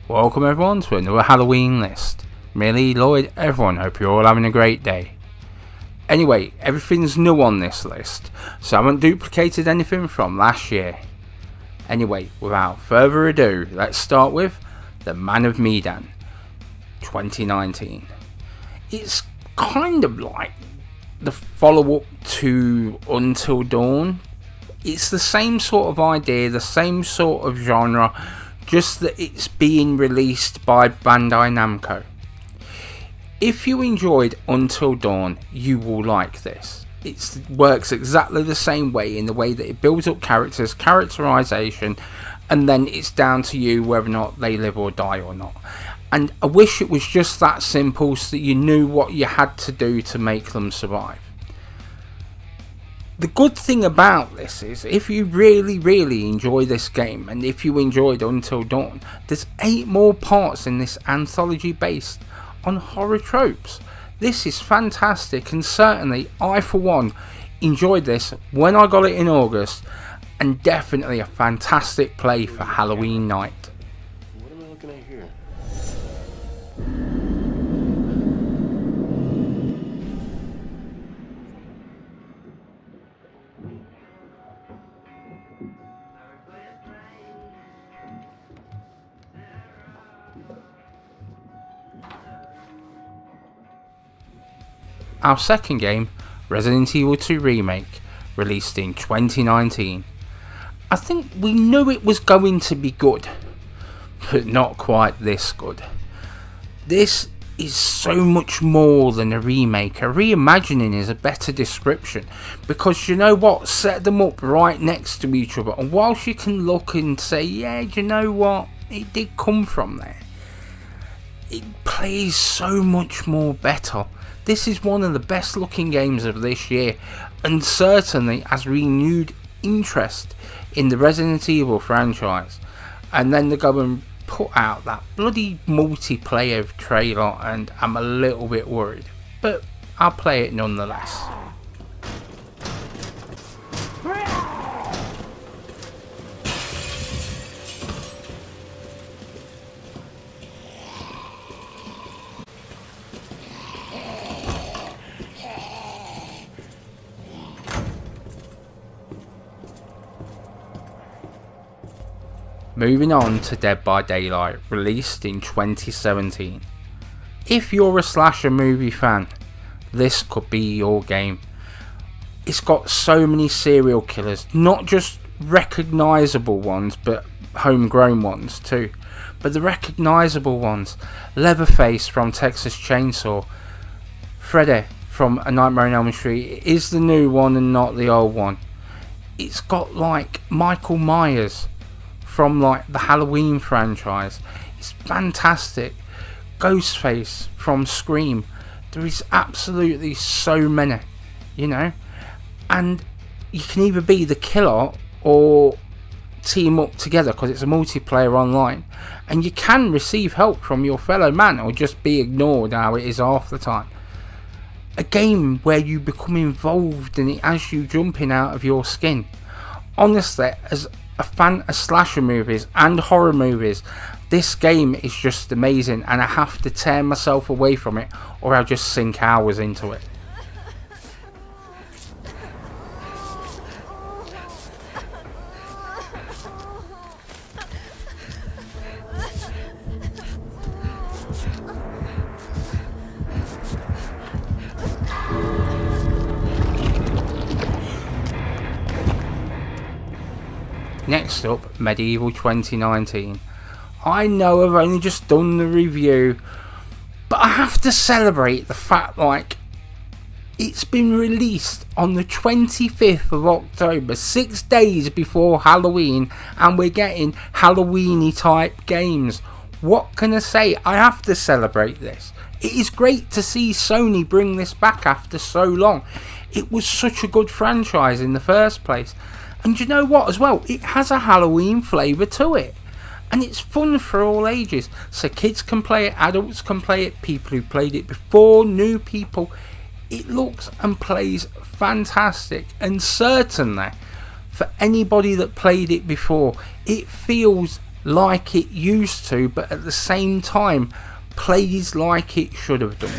Welcome everyone to another Halloween list. Millie, Lloyd, everyone, hope you're all having a great day. Anyway, everything's new on this list, so I haven't duplicated anything from last year. Anyway, without further ado, let's start with The Man of Medan 2019. It's kind of like the follow-up to Until Dawn. It's the same sort of idea, the same sort of genre, just that it's being released by Bandai Namco. If you enjoyed Until Dawn, you will like this. It works exactly the same way, in the way that it builds up characters, characterization, and then it's down to you whether or not they live or die or not. And I wish it was just that simple, so that you knew what you had to do to make them survive. The good thing about this is, if you really enjoy this game, and if you enjoyed Until Dawn, there's 8 more parts in this anthology based on horror tropes. This is fantastic, and certainly I for one enjoyed this when I got it in August, and definitely a fantastic play for Halloween night. What am I looking at here? Our second game, Resident Evil 2 Remake, released in 2019. I think we knew it was going to be good, but not quite this good. This is so much more than a remake. A reimagining is a better description, because you know what, set them up right next to each other, and whilst you can look and say, yeah, do you know what, it did come from there, it plays so much more better. This is one of the best looking games of this year, and certainly has renewed interest in the Resident Evil franchise. And then they go and put out that bloody multiplayer trailer, and I'm a little bit worried, but I'll play it nonetheless. Moving on to Dead by Daylight, released in 2017. If you're a slasher movie fan, this could be your game. It's got so many serial killers, not just recognisable ones, but homegrown ones too. But the recognisable ones, Leatherface from Texas Chainsaw, Freddy from A Nightmare on Elm Street is the new one and not the old one. It's got like Michael Myers from like the Halloween franchise. It's fantastic. Ghostface from Scream. There is absolutely so many, you know, and you can either be the killer or team up together, because it's a multiplayer online, and you can receive help from your fellow man or just be ignored, how it is half the time. A game where you become involved in it as you jumping out of your skin. Honestly, as a fan of slasher movies and horror movies, this game is just amazing, and I have to tear myself away from it or I'll just sink hours into it. Next up, Medieval 2019. I know I've only just done the review, but I have to celebrate the fact, like, it's been released on the 25th of October, 6 days before Halloween, and we're getting Halloween-y type games. What can I say? I have to celebrate this. It is great to see Sony bring this back after so long. It was such a good franchise in the first place. And you know what as well, it has a Halloween flavour to it, and it's fun for all ages, so kids can play it, adults can play it, people who played it before, new people. It looks and plays fantastic, and certainly for anybody that played it before, it feels like it used to, but at the same time plays like it should have done.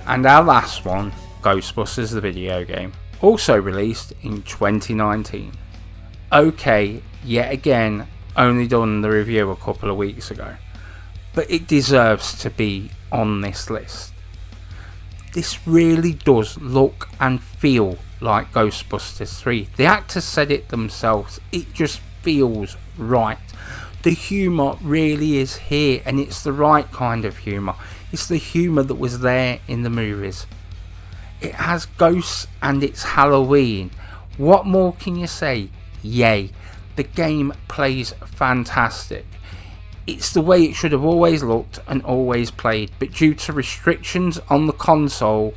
And our last one, Ghostbusters the video game, also released in 2019. Okay, yet again, only done the review a couple of weeks ago, but it deserves to be on this list. This really does look and feel like Ghostbusters 3. The actors said it themselves, it just feels right. The humour really is here, and it's the right kind of humour. It's the humour that was there in the movies. It has ghosts and it's Halloween. What more can you say? Yay. The game plays fantastic. It's the way it should have always looked and always played, but due to restrictions on the console,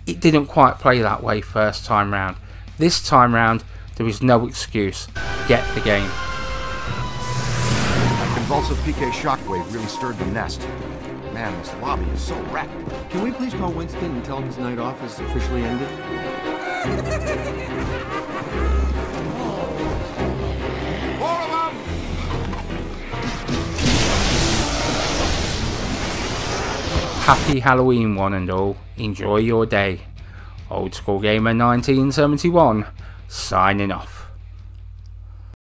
it didn't quite play that way first time round. This time round, there is no excuse. Get the game. That convulsive PK shockwave really stirred the nest. Man, this lobby is so wrecked. Can we please call Winston and tell him his night off is officially ended? Happy Halloween one and all. Enjoy your day. Old School Gamer 1971 signing off.